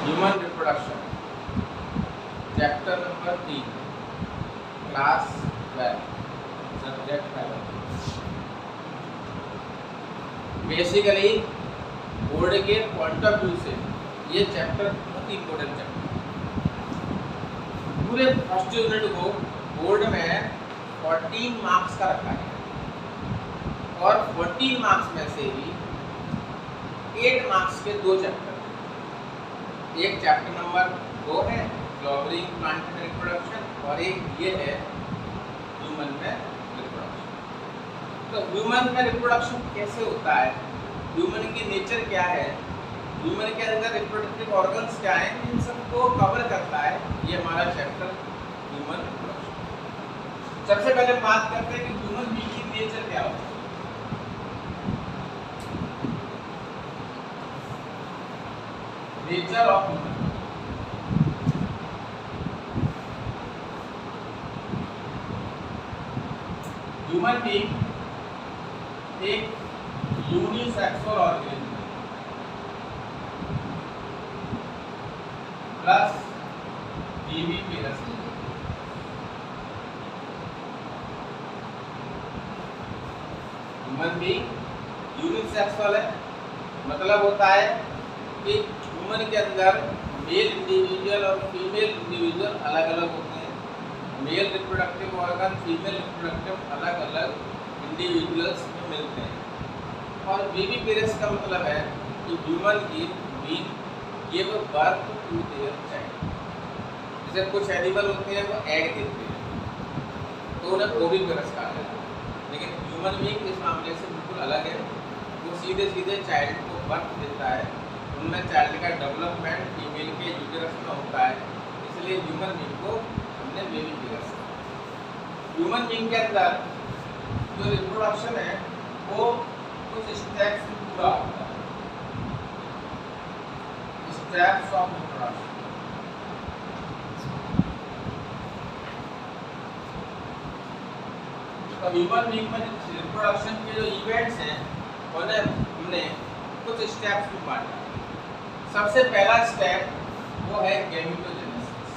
Human reproduction, chapter number 3, class 12, subject biology. Basically board के point of view से ये chapter बहुत important chapter. पूरे फर्स्ट यूनिट को बोर्ड में 14 मार्क्स का रखा है और 14 मार्क्स में से भी 8 मार्क्स के 2 चैप्टर। एक चैप्टर नंबर 2 है फ्लावरिंग प्लांट में रिप्रोडक्शन और एक ये है ह्यूमन में रिप्रोडक्शन। तो ह्यूमन में रिप्रोडक्शन कैसे होता है, ह्यूमन की नेचर क्या है, ह्यूमन के अंदर रिप्रोडक्टिव ऑर्गन्स क्या हैं, इन सबको कवर करता है ये हमारा चैप्टर ह्यूमन रिप्रोडक्शन। सबसे पहले बात करते हैं कि ह्यूमन बीइंग की नेचर क्या होती है। Nature of human, human being एक unisexual organism plus viviparous. Human being unisexual है, मतलब होता है कि ह्यूमन के अंदर मेल इंडिविजुअल और फीमेल इंडिविजुअल अलग अलग होते हैं। Male reproductive organ female reproductive अलग अलग इंडिविजुअल्स में मिलते हैं। और विविपेरस का मतलब है कि ह्यूमन की being give birth to their child. जैसे कुछ एनिमल होते हैं वो एग देते हैं तो उन्हें ओविपेरस कहा जाता है, लेकिन ह्यूमन बीइंग इस मामले से बिल्कुल अलग है। वो सीधे सीधे चाइल्ड को बर्थ देता है, उनमें चाइल्ड का डेवलपमेंट फीमेल के यूटेरस में होता है, इसलिए ह्यूमन बीइंग को हमने विविपेरस कहा। ह्यूमन बीइंग के अंदर जो रिप्रोडक्शन है वो कुछ स्टेप्स से पूरा होता है। स्टेप्स ऑफ रिप्रोडक्शन, तो ह्यूमन बीइंग में रिप्रोडक्शन के जो इवेंट्स हैं उन्हें हमने कुछ स्टेप्स में बांटा। सबसे पहला स्टेप वो है गैमेटोजेनेसिस।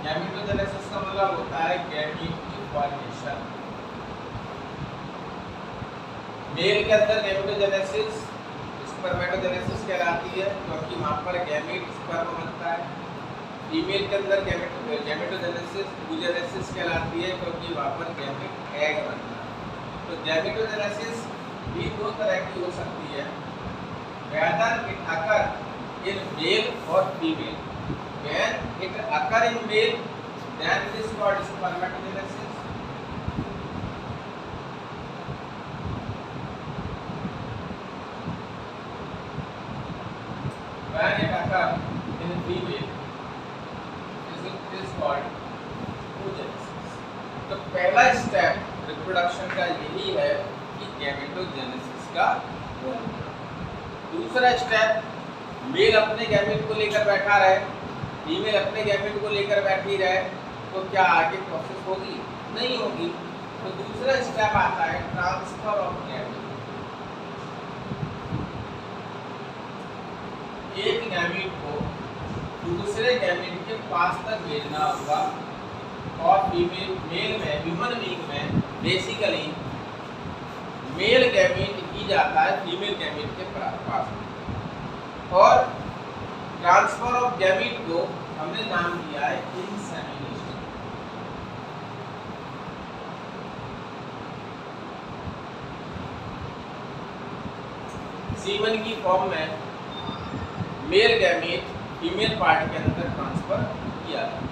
गैमेटोजेनेसिस का मतलब होता है गैमीट की फॉर्मेशन। मेल के अंदर गैमेटोजेनेसिस स्पर्मेटोजेनेसिस कहलाती है क्योंकि वहाँ पर गैमीट स्पर्म बनता है। फीमेल के अंदर गैमेटोजेनेसिस oogenesis कहलाती है क्योंकि वहाँ पर गैमीट एग बनता है। तो गैमेटोजेनेसिस भी 2 तरह की हो सकती है, whether it occur in male or female. When it occur in male, then it is called spermatogenesis. When it occur in female, it is called oogenesis. तो पहला स्टेप रिप्रोडक्शन का यही है कि गैमेटोजेनेसिस का होना। दूसरा स्टेप, मेल अपने गैमेट को लेकर बैठा रहे, फीमेल अपने गैमेट को लेकर बैठी रहे, तो क्या आगे प्रोसेस होगी? नहीं होगी। तो दूसरा स्टेप आता है ट्रांसफर ऑफ गैमेट। एक गैमेट को दूसरे गैमेट के पास तक भेजना होगा और फीमेल मेल में ह्यूमन बीइंग में बेसिकली मेल गैमेट ही जाता है फीमेल गैमेट के पास, और ट्रांसफर ऑफ गैमेट को हमने नाम दिया है इंसेमिनेशन। सीमन की फॉर्म में मेल गैमेट फीमेल पार्ट के अंदर ट्रांसफर किया जाता है।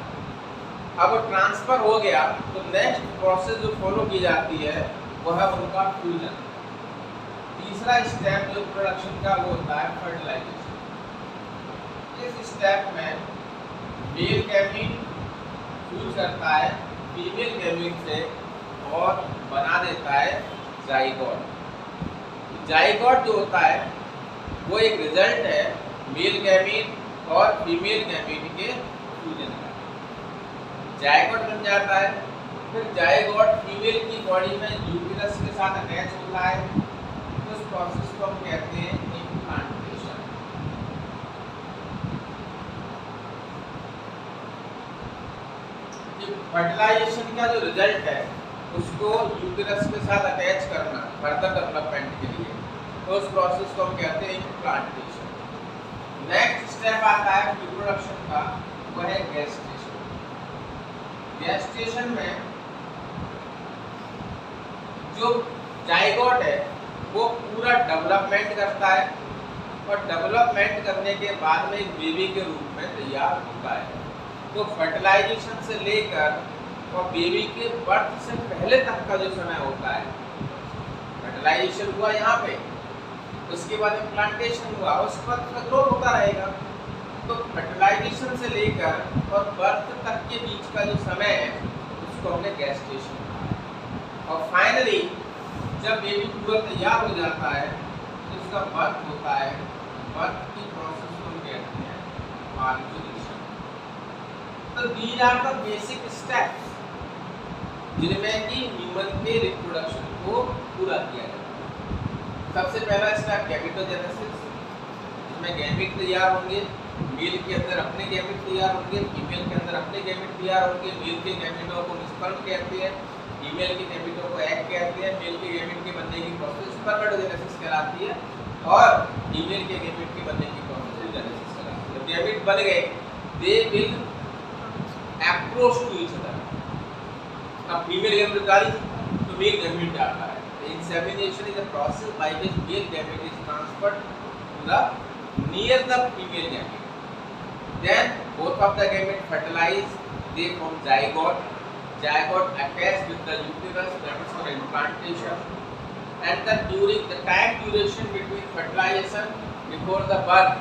अब ट्रांसफर हो गया तो नेक्स्ट प्रोसेस जो फॉलो की जाती है वो है उनका फ्यूजन। तीसरा स्टेप जो प्रोडक्शन का वो होता है फर्टिलाइजेशन। इस स्टेप में मेल गैमीट फ्यूज करता है फीमेल गैमीट से और बना देता है जाइगोट। जाइगोट जो होता है वो एक रिजल्ट है मेल गैमीट और फीमेल गैमीट के फ्यूजन का। जाइगोट बन जाता है, फिर जाइगोट फीमेल की बॉडी में यूटेरस के साथ अटैच होता है। उस प्रोसेस को हम कहते हैं इम्प्लांटेशन। फर्टिलाइजेशन का जो रिजल्ट है उसको यूटेरस के साथ अटैच करना फर्दर डेवलपमेंट के लिए, तो उस प्रोसेस को हम कहते हैं इम्प्लांटेशन। नेक्स्ट स्टेप आता है रिप्रोडक्शन का, वह है गेस्टेशन। गेस्टेशन में जो जाइगोट है वो पूरा डेवलपमेंट करता है और डेवलपमेंट करने के बाद में एक बेबी के रूप में तैयार होता है। तो फर्टिलाइजेशन से लेकर और बेबी के बर्थ से पहले तक का जो समय होता है, फर्टिलाइजेशन हुआ यहाँ पे, उसके बाद इम्प्लांटेशन हुआ, उसके बाद उसका ग्रोथ होता रहेगा। तो फर्टिलाइजेशन से लेकर और बर्थ तक के बीच का जो समय है उसको हमने गेस्टेशन कहा है। और फाइनली जब बेबी पूरा तैयार हो जाता है तो उसका बर्थ होता है। बर्थ की प्रोसेस को हम कहते हैं पार्चुरेशन। तो these are the basic steps जिनमें कि ह्यूमन के रिप्रोडक्शन को पूरा किया जाता है। सबसे पहला स्टेप गैमेटोजेनेसिस, जिसमें गैमेट तैयार होंगे, मेल के अंदर अपने गैमेट तैयार होंगे, फीमेल के अंदर अपने गैमेट तैयार होंगे। मेल के गैमेटों को स्पर्म कहते हैं, फीमेल के गैमेटों को एग कहते हैं। मेल के गैमेट के बनने की प्रोसेस स्पर्मेटोजेनेसिस कहलाती है और फीमेल के गैमेट के बनने की प्रोसेस oogenesis कहलाती है। जब गैमेट बन गए they will approach to each other. अब फीमेल गैमेट डाली तो मेल गैमेट डालता है। Insemination is a process by which male gamete is transferred to the near the female gamete. Then both of the gamete fertilize, they form zygote. Zygote attached with the uterus, that is for implantation. And during the time duration between fertilization before the birth,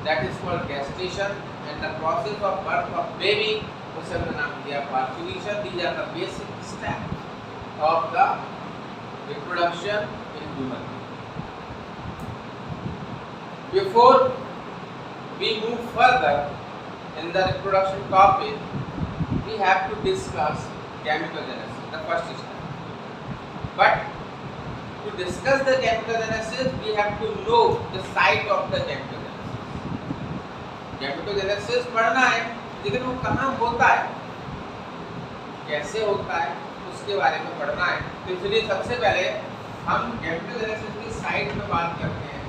that is called gestation, and the process of birth of baby, उसे हमने नाम दिया parturition. These are the basic steps of the reproduction in human. Before we move further in the reproduction topic, we have to discuss gametogenesis, the first step. But to discuss the gametogenesis, we have to know the site of the gametogenesis. Gametogenesis पढ़ना है, लेकिन वो कहाँ होता है, कैसे होता है, उसके बारे में पढ़ना है। तो इसलिए सबसे पहले हम गैमेटोजेनेसिस की साइट में बात करते हैं।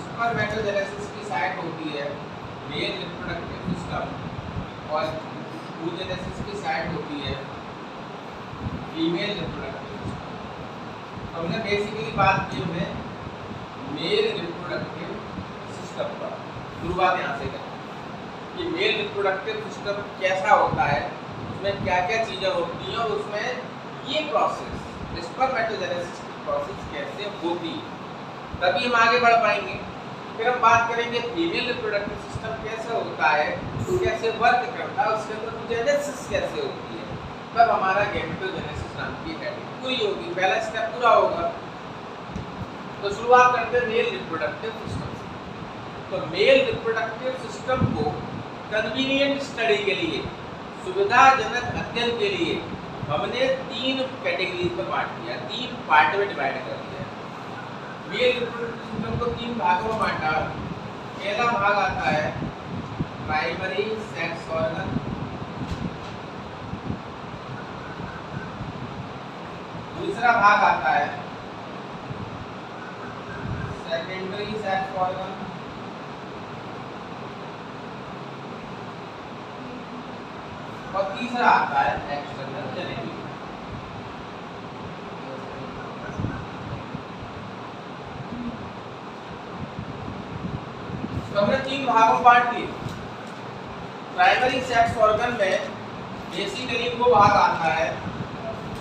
स्पर्मेटोजेनेसिस की साइट होती है मेल रिप्रोडक्टिव सिस्टम और oogenesis की साइट होती है फीमेल रिप्रोडक्टिव सिस्टम। तो हमने बेसिकली बात की हमने मेल रिप्रोडक्टिव सिस्टम पर। शुरुआत यहाँ से करें कि मेल रिप्रोडक्टिव सिस्टम कैसा होता है, उसमें क्या क्या चीज़ें होती हैं और उसमें ये प्रोसेस स्पर्मेटोजेनेसिस की प्रोसेस कैसे होती है, तभी हम आगे बढ़ पाएंगे। फिर हम बात करेंगे फीमेल रिप्रोडक्टिव सिस्टम कैसे होता है, कैसे वर्क करता है, उसके अंदर oogenesis कैसे होती है, तब हमारा गैमेटोजेनेसिस नाम की कैटेगरी पूरी होगी, पहला स्टेप पूरा होगा। तो शुरुआत करते हैं मेल रिप्रोडक्टिव सिस्टम से। तो मेल रिप्रोडक्टिव सिस्टम को कन्वीनियंट स्टडी के लिए, सुविधाजनक अध्ययन के लिए हमने 3 कैटेगरी में बांट दिया, 3 पार्ट में डिवाइड कर दिया। मेल रिप्रोडक्टिव सिस्टम को 3 भागों में बांटा। पहला भाग आता है प्राइमरी सेक्स ऑर्गन, दूसरा भाग आता है सेकेंडरी सेक्स ऑर्गन, और तीसरा आता है एक्सटर्नल जेनिटल। तो हमने 3 भागों बांट दिए। प्राइमरी सेक्स ऑर्गन में बेसिकली वो भाग आता है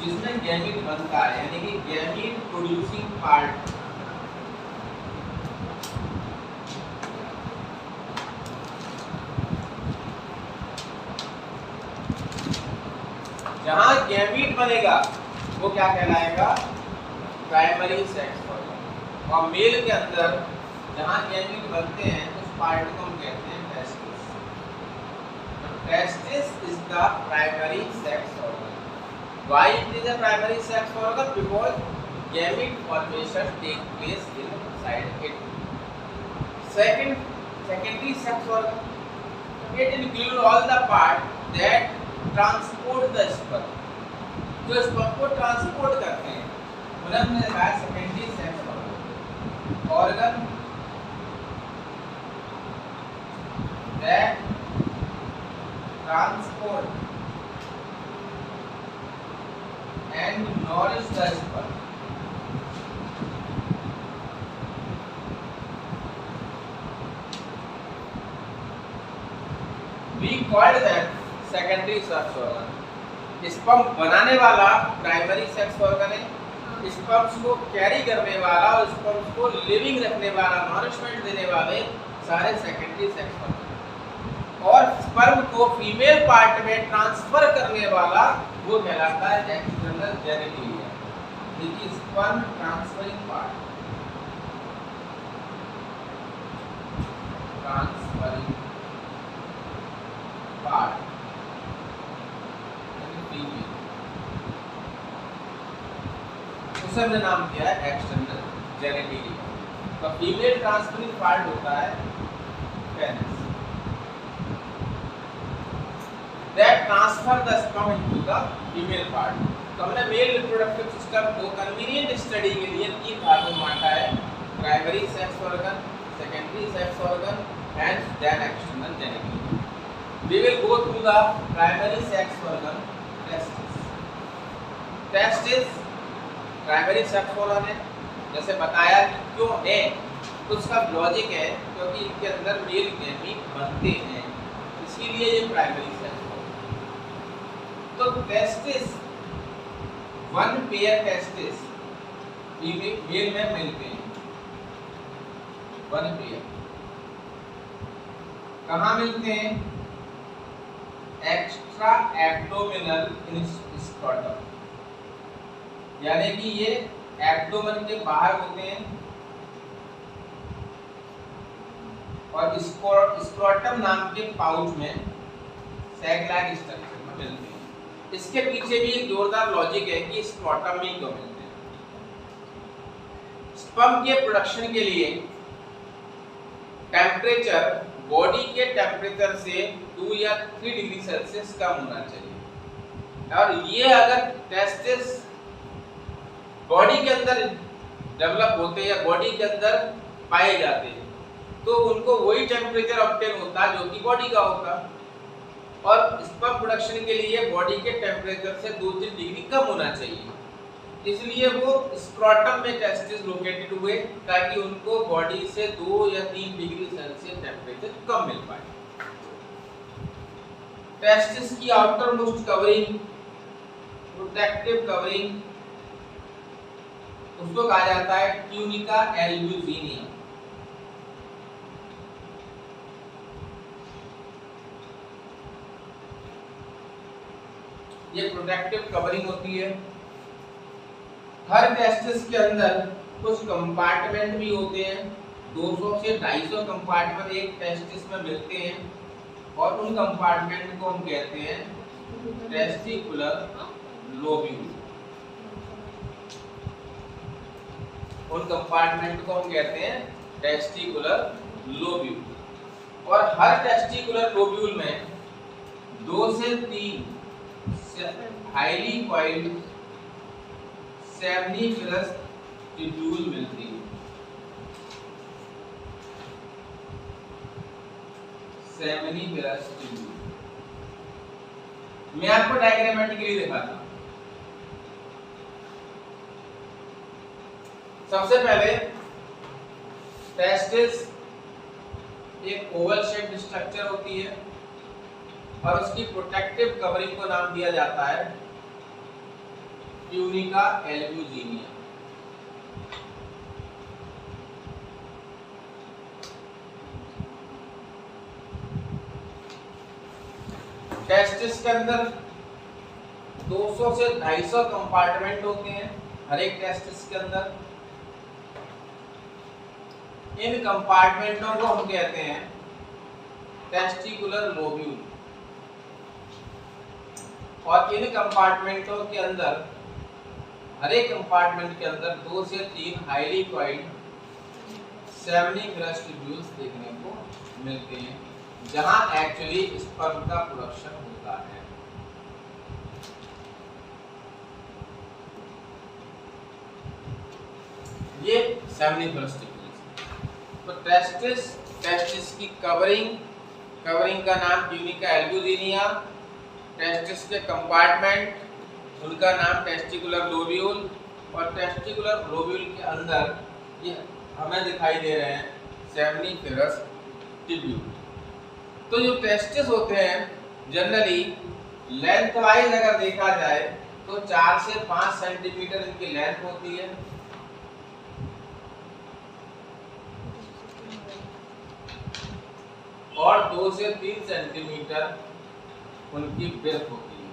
जिसमें गैमीट बनता है, यानी कि गैमीट प्रोड्यूसिंग पार्ट। जहां गैमीट बनेगा वो क्या कहलाएगा, प्राइमरी सेक्स ऑर्गन। और मेल के अंदर जहां गैमीट बनते हैं उस पार्ट को हम कहते हैं testis. Testis is the primary sex organ. Why it is a primary sex organ? Because gamete formation takes place inside it. Secondary sex organ. It includes all the part that transport the sperm, जो sperm को transport करते हैं, उन्होंने कहा secondary sex organ that transport and nourish the sperm. We called that secondary sex organ। Sperm बनाने वाला primary sex organ है, sperms को कैरी करने वाला और स्पर्म्स को लिविंग रखने वाला, नॉरिशमेंट देने वाले सारे सेकेंडरी सेक्स ऑर्गन, और स्पर्म को फीमेल पार्ट में ट्रांसफर करने वाला वो कहलाता है external genitalia, this is sperm transferring part, transferring part female, उसे हमने नाम दिया है एक्सटर्नल जेनिटलिया। तो फीमेल ट्रांसफरिंग पार्ट होता है penis, that transfer the sperm into the female part. तो हमने मेल रिप्रोडक्टिव सिस्टम को कन्वीनियंट स्टडी के लिए 3 भागों में बांटा है, primary sex organ, secondary sex organ and then external genitalia. We will go through the primary sex organ, testis। testis primary sex organ है, जैसे बताया कि क्यों है, तो उसका लॉजिक है क्योंकि इनके अंदर मेल गैमीट बनते हैं, इसीलिए ये प्राइमरी सेक्स ऑर्गन। तो testis, one pair testis male में मिलते हैं, वन पेयर कहाँ मिलते हैं? एक्स्ट्रा एब्डोमिनल स्क्रोटम, यानी कि ये एब्डोमेन के बाहर होते हैं और स्क्रोटम नाम के पाउच में सैक लाइक स्ट्रक्चर में मिलते हैं। इसके पीछे भी एक जोरदार लॉजिक है कि स्क्रोटम में क्यों मिलते हैं। स्पर्म के प्रोडक्शन के लिए टेम्परेचर बॉडी के टेम्परेचर से 2 या 3 डिग्री सेल्सियस कम होना चाहिए, और ये अगर टेस्टिस बॉडी के अंदर डेवलप होते हैं या बॉडी के अंदर पाए जाते हैं तो उनको वही टेम्परेचर ऑब्टेन होता जो कि बॉडी का होता, और स्पर्म प्रोडक्शन के लिए बॉडी के टेम्परेचर से 2-3 डिग्री कम होना चाहिए, इसलिए वो स्क्रोटम में टेस्टिस लोकेटेड हुए ताकि उनको बॉडी से 2 या 3 डिग्री सेल्सियस टेम्परेचर कम मिल पाए। टेस्टिस की outer most covering, protective covering, उसको कहा जाता है ट्यूनिका एल्ब्यूजिनिया। ये प्रोटेक्टिव कवरिंग होती है। हर टेस्टिस के अंदर कुछ कंपार्टमेंट भी होते हैं, 200 से 250 कंपार्टमेंट एक टेस्टिस में मिलते हैं, और उन कंपार्टमेंट को हम कहते हैं टेस्टिकुलर लोब्यूल। उन कंपार्टमेंट को हम कहते हैं टेस्टिकुलर लोब्यूल, और हर टेस्टिकुलर लोब्यूल में 2 से 3 हाईली कॉइल्ड सेमनीफेरस ट्यूब्यूल मिलती है। सेमनीफेरस ट्यूब्यूल मैं आपको डायग्रामेटिकली दिखाता हूं। सबसे पहले टेस्टिस एक ओवल शेप्ड स्ट्रक्चर होती है और उसकी प्रोटेक्टिव कवरिंग को नाम दिया जाता है ट्यूनिका एल्ब्यूजिनिया। टेस्टिस के अंदर 200 से 250 कंपार्टमेंट होते हैं हर एक टेस्टिस के अंदर। इन कंपार्टमेंटों को हम कहते हैं टेस्टिकुलर लोब्यूल, और इन कंपार्टमेंटों के अंदर हर एक कंपार्टमेंट के अंदर 2 से 3 हाईली कॉइल्ड सेमनीफेरस ट्यूब्यूल्स देखने को मिलते हैं, जहां एक्चुअली स्पर्म का प्रोडक्शन होता है। ये सेमनीफेरस टिब्यूल्स। तो टेस्टिस की कवरिंग का नाम ट्यूनिका एल्ब्यूजिनिया, टेस्टिस के कंपार्टमेंट उनका नाम टेस्टिकुलर लोब्यूल, और टेस्टिकुलर लोब्यूल के अंदर ये हमें दिखाई दे रहे हैं सेमनीफेरस टिब्यूल। तो जो टेस्टिस होते हैं जनरली लेंथ वाइज अगर देखा जाए तो 4 से 5 सेंटीमीटर इनकी लेंथ होती है, और 2 से 3 सेंटीमीटर उनकी ब्रेथ होती है।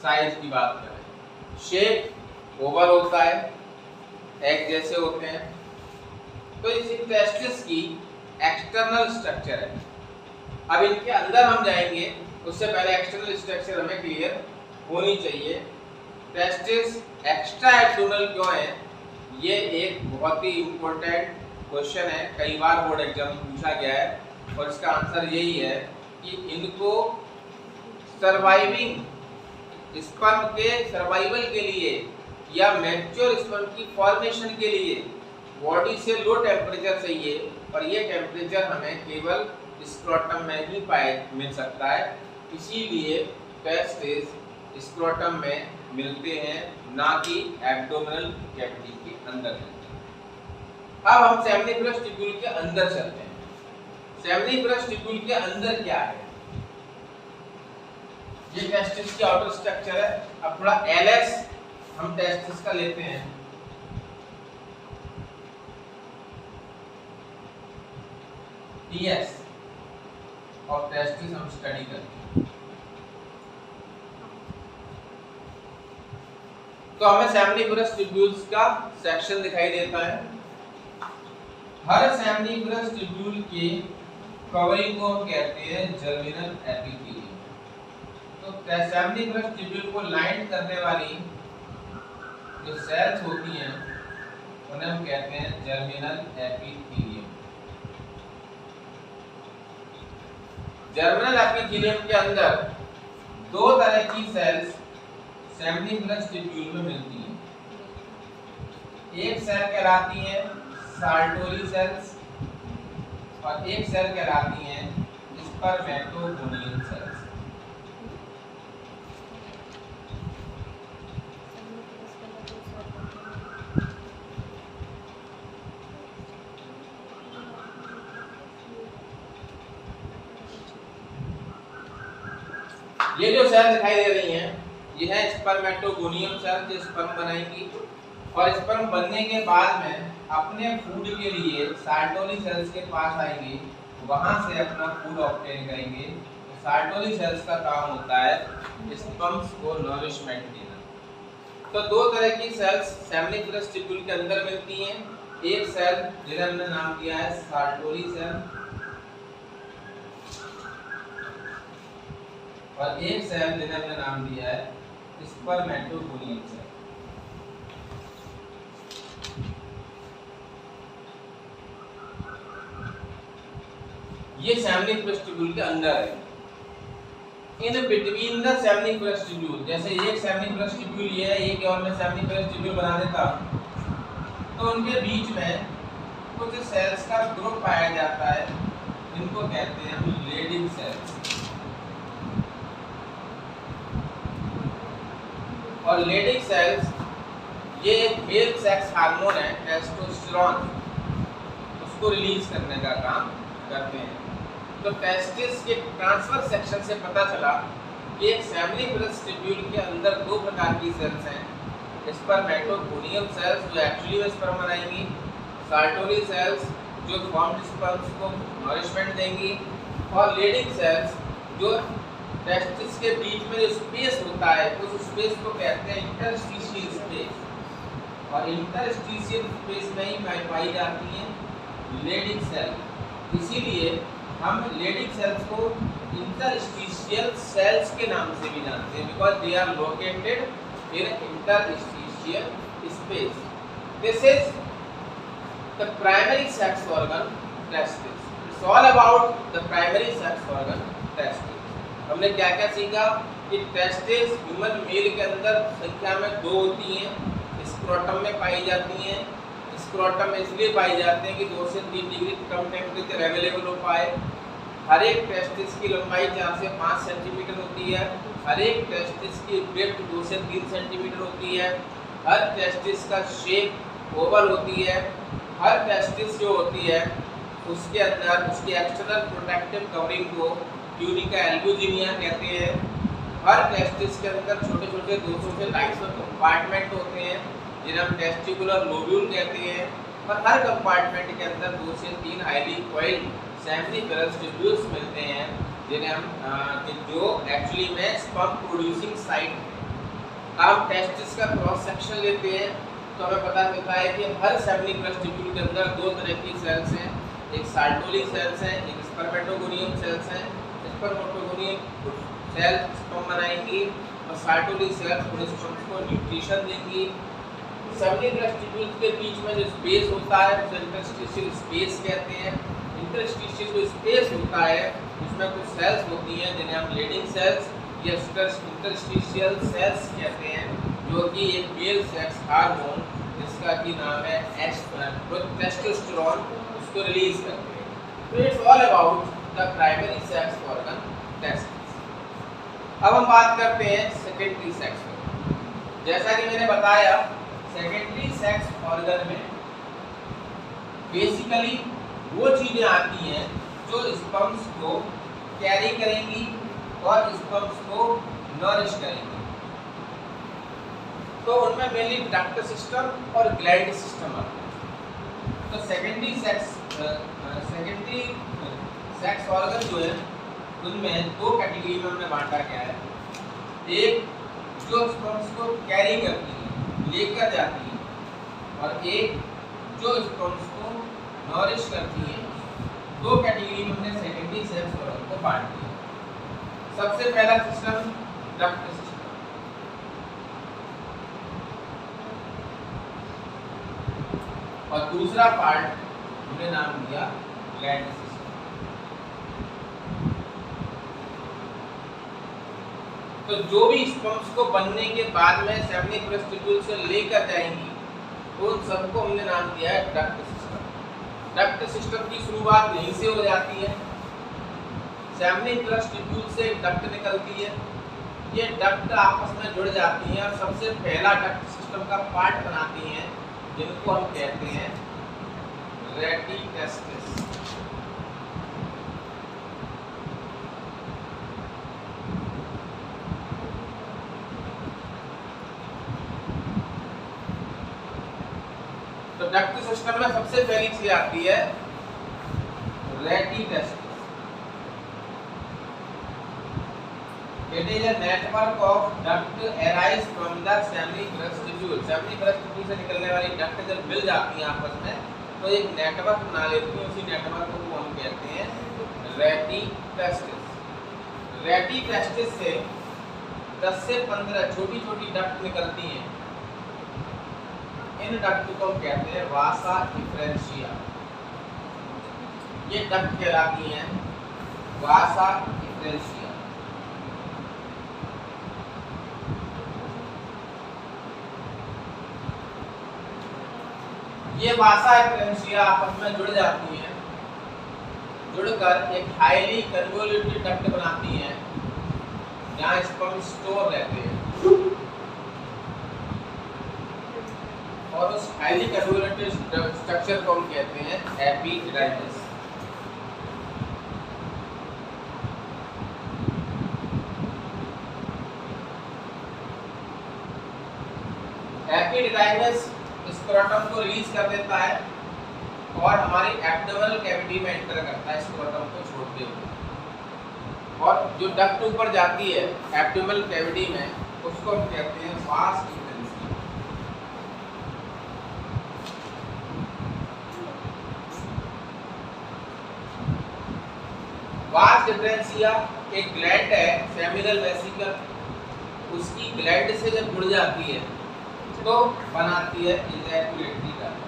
साइज की बात करें, शेप ओवल होता है, एग जैसे होते हैं। तो इस टेस्टिस की एक्सटर्नल स्ट्रक्चर है। अब इनके अंदर हम जाएंगे, उससे पहले एक्सटर्नल स्ट्रक्चर हमें क्लियर होनी चाहिए। टेस्टिस एक्स्ट्रा एब्डोमिनल क्यों है, ये एक बहुत ही इम्पोर्टेंट क्वेश्चन है, कई बार बोर्ड एग्जाम में पूछा गया है, और इसका आंसर यही है कि इनको सर्वाइविंग स्पर्म के सर्वाइवल के लिए या मैच्योर स्पर्म की फॉर्मेशन के लिए बॉडी से लो टेम्परेचर चाहिए, और ये टेम्परेचर हमें केवल स्क्रोटम में ही मिल सकता है। इसीलिए टेस्टिस स्क्रोटम में मिलते हैं, ना कि एब्डोमिनल कैविटी के अंदर मिलते हैं। अब हम सेमनीफेरस टिब्यूल के अंदर चलते हैं। सेमनीफेरस टिब्यूल के अंदर क्या है, ये टेस्टिस की आउटर स्ट्रक्चर है। अब थोड़ा एलएस हम टेस्टिस का लेते हैं। टीएस और टेस्टिस हम स्टडी करते हैं। तो हमें सेमनीफेरस टिब्यूल्स का सेक्शन दिखाई देता है। हर सेमनीफेरस टिब्यूल के कवरिंग को हम कहते हैं जर्मिनल एपिथेलियम। तो सेमनीफेरस टिब्यूल को लाइन करने वाली जो सेल्स होती हैं उन्हें हम कहते हैं जर्मिनल एपिथेलियम। जर्मिनल एपिथेलियम के अंदर दो तरह की सेल्स सेमनीफेरस टिब्यूल में मिलती हैं। एक सेल कहलाती है साल्टोरी सेल्स, और एक सेल कहलाती है स्पर्मेटोगोनियल सेल्स। ये जो सेल दिखाई दे रही हैं ये है स्पर्मेटोगोनियम सेल, जो स्पर्म बनाएंगी, और स्पर्म बनने के बाद में अपने फूड के लिए साल्टोरी सेल्स के पास आएंगे, वहां से अपना फूड ऑब्टेन करेंगे। तो साल्टोरी सेल्स का काम होता है स्पर्म्स को नरिशमेंट देना। तो दो तरह की सेल्स सेमनीफेरस टिब्यूल के अंदर मिलती हैं। एक सेल जिन्हें हमने नाम दिया है साल्टोरी सेल, और एक सेल जिन्हें हमने नाम दिया है स्पर्मेटोगोनियल सेल। ये सेमनीफेरस टिब्यूल के अंदर है। In between the seminiferous tubule, जैसे एक सेमनीफेरस टिब्यूल ये है, एक और मैं सेमनीफेरस टिब्यूल बना देता, तो उनके बीच में कुछ सेल्स का ग्रुप पाया जाता है, इनको कहते हैं लेडिंग सेल्स। और लेडिंग सेल्स ये एक मेल सेक्स हार्मोन है टेस्टोस्टेरोन, उसको रिलीज करने का काम करते हैं। तो टेस्टिस के ट्रांसफर सेक्शन से पता चला कि एक सेमनीफेरस टिब्यूल के अंदर दो प्रकार की सेल्स हैं, स्पर्मेटोगोनियल सेल्स जो एक्चुअली में स्पर्म बनाएंगी, साल्टोरी सेल्स जो फॉर्म्ड स्पर्म्स को नरिशमेंट देंगी, और लेडिंग सेल्स जो टेस्टिस के बीच में जो स्पेस होता है उस स्पेस को कहते हैं इंटरस्टिशियल स्पेस, और इंटरस्टिशियल स्पेस में ही पाई जाती है लेडिंग सेल। इसीलिए हम लेडिंग सेल्स को इंटरस्टिशियल सेल्स के नाम से भी जानते हैं, because they are located in interstitial space. This is the primary sex organ testis. It's all about the primary sex organ testis. हमने क्या क्या सीखा कि टेस्टिस ह्यूमन मेल के अंदर संख्या में 2 होती हैं, स्क्रोटम में पाई जाती हैं। स्क्रोटम में इसलिए पाई जाते हैं कि 2 से 3 डिग्री कम टेम्परेचर अवेलेबल हो पाए। हर एक टेस्टिस की लंबाई 4 से 5 सेंटीमीटर होती है। हर एक टेस्टिस की डेप्थ 2 से 3 सेंटीमीटर होती है। हर टेस्टिस का शेप ओवल होती है। हर टेस्टिस जो होती है उसके अंदर उसकी एक्सटर्नल प्रोटेक्टिव कवरिंग को ट्यूनिका एल्बुजिनिया कहते हैं। हर टेस्टिस के अंदर छोटे छोटे 200 से 250 कंपार्टमेंट होते हैं जिन्हें हम टेस्टिकुलर लोब्यूल कहते हैं। और हर कंपार्टमेंट के अंदर 2 से 3 हाईली कॉइल्ड सेमिनिफेरस ट्यूब्यूल्स मिलते हैं जिन्हें हम जो एक्चुअली में स्पर्म प्रोड्यूसिंग साइट है। अब टेस्टिस का क्रॉस सेक्शन लेते हैं तो हमें पता चलता है कि हर सेमिनिफेरस ट्यूब्यूल के अंदर 2 तरह की सेल्स हैं, एक साल्टोली सेल्स हैं, एक स्पर्मेटोगोनियम सेल्स हैं। स्पर्मेटोगोनियम सेल्स स्पर्म बनाएंगी और साल्टोली सेल्स स्पर्म को न्यूट्रिशन देंगी। सेमिनिफेरस ट्यूब्यूल्स के बीच में जो स्पेस होता है उसे इंटरस्टिशियल स्पेस कहते हैं। इंटरस्टिशियल जो स्पेस होता है उसमें कुछ सेल्स होती हैं जिन्हें हम लीडिंग सेल्स या इंटरस्टिशियल सेल्स कहते हैं, जो कि एक मेल सेक्स हार्मोन जिसका कि नाम है टेस्टोस्टेरोन उसको रिलीज करते हैं। तो it's all about the primary sex organ testis. अब हम बात करते हैं सेकेंडरी सेक्स ऑर्गन। जैसा कि मैंने बताया सेकेंडरी सेक्स ऑर्गन में बेसिकली वो चीजें आती हैं जो स्पर्म्स को कैरी करेंगी और स्पर्म्स को नरिश करेंगी। तो उनमें मेनली डक्ट सिस्टम और ग्लैंड सिस्टम आता है। तो सेकेंडरी सेक्स ऑर्गन जो है उनमें 2 कैटेगरी में हमने बांटा गया है। एक जो स्पर्म्स को कैरी करती है, लेकर जाती है, और एक जो स्पर्म्स को नॉरिश करती है। 2 कैटेगरी में हमने सेकेंडरी सेक्स ऑर्गन को बांट दिया। सबसे पहला सिस्टम डक्ट सिस्टम, और दूसरा पार्ट हमने नाम दिया ग्लैंड सिस्टम। तो जो भी स्पर्म्स को बनने के बाद में सेमिनिफेरस ट्यूब्यूल से लेकर जाएंगी उन सबको हमने नाम दिया है डक्ट सिस्टम। डक्ट सिस्टम की शुरुआत यहीं से हो जाती है। सेमिनिफेरस ट्यूब्यूल से डक्ट निकलती है, ये डक्ट आपस में जुड़ जाती हैं और सबसे पहला डक्ट सिस्टम का पार्ट बनाती हैं जिनको हम कहते हैं रेटिटेस्टिस। तो डक्ट सिस्टम में सबसे पहली चीज आती है rete testis. It is a network of duct arise from the seminiferous tubule। seminiferous tubule से निकलने वाली डक्ट जब मिल जाती हैं आपस में तो एक नेटवर्क बना लेती हैं। उसी नेटवर्क को हम कहते हैं रेटिटेस्टिस। रेटिटेस्टिस से 10 से 15 छोटी छोटी डक्ट निकलती हैं। इन डक्ट को हम कहते हैं वासा इफ्रेंशिया। ये डक्ट कहलाती हैं वासा इफ्रेंशिया। ये वासा इफ्रेंशिया आपस में जुड़ जाती हैं, जुड़कर एक हाईली कन्वोल्यूटेड डक्ट बनाती हैं जहाँ स्पर्म स्टोर रहते हैं। और उस हाईली कन्वोल्यूटेड स्ट्रक्चर को हम कहते हैं एपिडिडाइमिस। एपिडिडाइमिस स्क्रोटम को रिलीज कर देता है और हमारी एब्डोमिनल कैविटी में एंटर करता है स्क्रोटम को छोड़ते हुए। और जो डक्ट ऊपर जाती है एब्डोमिनल कैविटी में उसको हम कहते हैं वास डिफरेंशिया। वास डिफरेंशिया एक ग्लैंड है सेमिनल वेसिकल, उसकी ग्लैंड से जब जुड़ जाती है तो बनाती है इजैकुलेटरी डक्ट।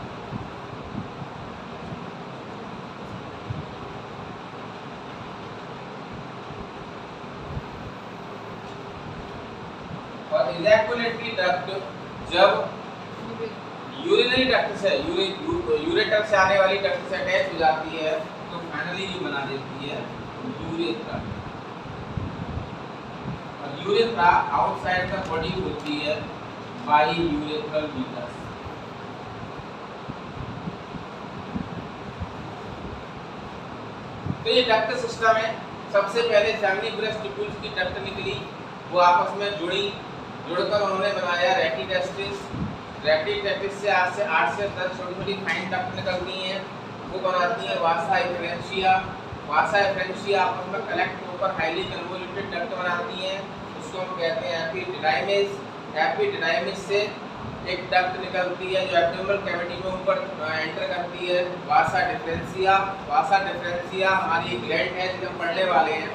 और इजैकुलेटरी डक्ट जब यूरिनरी डक्ट से यूरेटर से आने वाली डक्ट से अटैच हो जाती है तो फाइनली ये बना देती है यूरेथ्रा। और यूरेथ्रा आउटसाइड द बॉडी होती है बाई यूरेथ्रल मीटर्स। तो ये डक्ट सिस्टम है। सबसे पहले फैमिलीब्रस ट्यूब्यूल्स की डक्ट निकली, वो आपस में जुड़कर उन्होंने बनाया रेटिटेस्टिस। रेटिटेस्टिस से 8 से 10 छोटी-छोटी फाइन डक्ट निकलती हैं, वो बनाती है वासा एफरेंशिया। वासा एफरेंशिया आपस में कलेक्ट होकर हाईली कन्वोल्यूटेड डक्ट बनाती हैं, उसको हम कहते हैं एपिडिडाइमिस। एपिडिडाइमिस से एक डक्ट निकलती है जो एब्डोमिनल कैविटी में ऊपर एंटर करती है, वासा डिफरेंशिया। वासा डिफरेंशिया हमारी ग्लैंड है जिसे हम पढ़ने वाले हैं,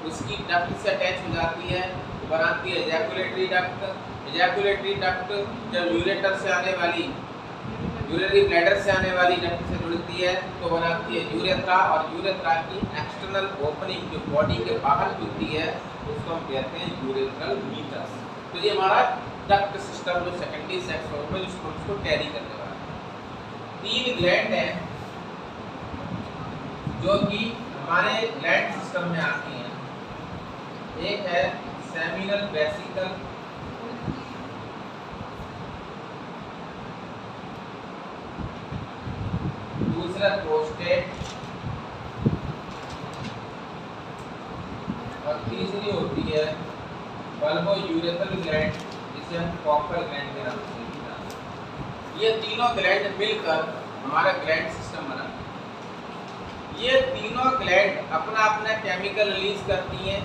उसकी डक्ट से अटैच हो जाती है, बनाती है एजैकुलेटरी डक्ट। एजैकुलेटरी डक्ट जब यूरेटर से आने वाली यूरिनरी ब्लैडर से आने वाली डक्ट से जुड़ती है तो बनाती है यूरेथ्रा। और यूरेथ्रा की एक्सटर्नल ओपनिंग जो बॉडी के बाहर जुड़ती है उसको हम कहते हैं यूरेथ्रल मीटर्स। तो ये हमारा डक्ट सिस्टम जो सेकेंडरी सेक्स ऑर्गन उसको कैरी करने वाला है। 3 ग्लैंड हैं जो कि हमारे ग्लैंड सिस्टम में आती हैं। एक है सेमिनल वेसिकल, दूसरा प्रोस्टेट और तीसरी होती है बल्बो यूरेथ्रल ग्लैंड जिसे हम कॉपर ग्लैंड के नाम से जानते हैं। ये तीनों ग्लैंड मिलकर हमारा ग्लैंड सिस्टम बनाते हैं। ये तीनों ग्लैंड अपना अपना केमिकल रिलीज करती हैं